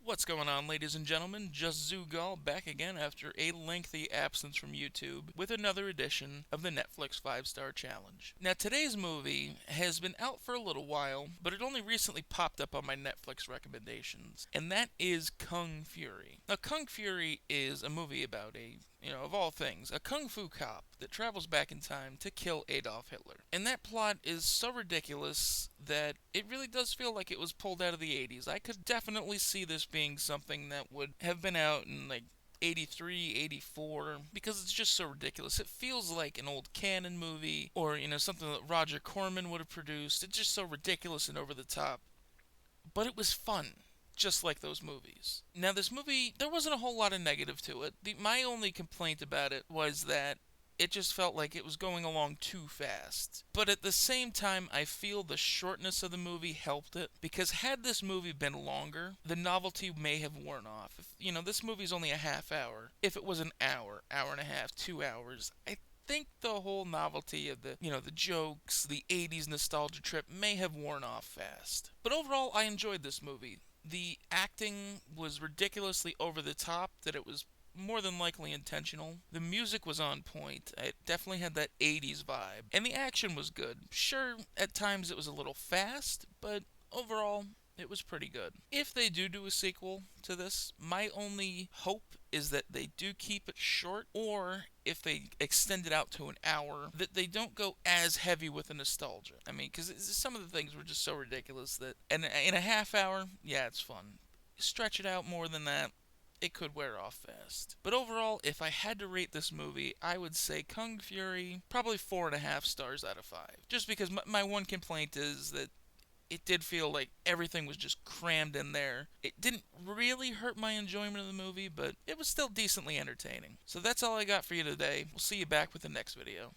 What's going on, ladies and gentlemen? Just Zoogal back again after a lengthy absence from YouTube with another edition of the Netflix 5-Star Challenge. Now, today's movie has been out for a little while, but it only recently popped up on my Netflix recommendations, and that is Kung Fury. Now, Kung Fury is a movie about of all things, a kung fu cop that travels back in time to kill Adolf Hitler. And that plot is so ridiculous that it really does feel like it was pulled out of the 80s. I could definitely see this being something that would have been out in 83, 84, because it's just so ridiculous. It feels like an old Cannon movie or, something that Roger Corman would have produced. It's just so ridiculous and over the top. But it was fun, just like those movies. Now, this movie, there wasn't a whole lot of negative to it. My only complaint about it was that it just felt like it was going along too fast. But at the same time, I feel the shortness of the movie helped it, because had this movie been longer, the novelty may have worn off. This movie's only a half hour. If it was an hour, hour and a half, 2 hours, I think the whole novelty of the jokes, the 80s nostalgia trip may have worn off fast. But overall, I enjoyed this movie. The acting was ridiculously over the top, that it was more than likely intentional. The music was on point. It definitely had that 80s vibe. And the action was good. Sure, at times it was a little fast, but overall, it was pretty good. If they do a sequel to this, my only hope is that they do keep it short, or if they extend it out to an hour, that they don't go as heavy with the nostalgia. I mean, because some of the things were just so ridiculous that, and in a half hour, yeah, it's fun. Stretch it out more than that, it could wear off fast. But overall, if I had to rate this movie, I would say Kung Fury, probably 4.5 stars out of 5. Just because my one complaint is that it did feel like everything was just crammed in there. It didn't really hurt my enjoyment of the movie, but it was still decently entertaining. So that's all I got for you today. We'll see you back with the next video.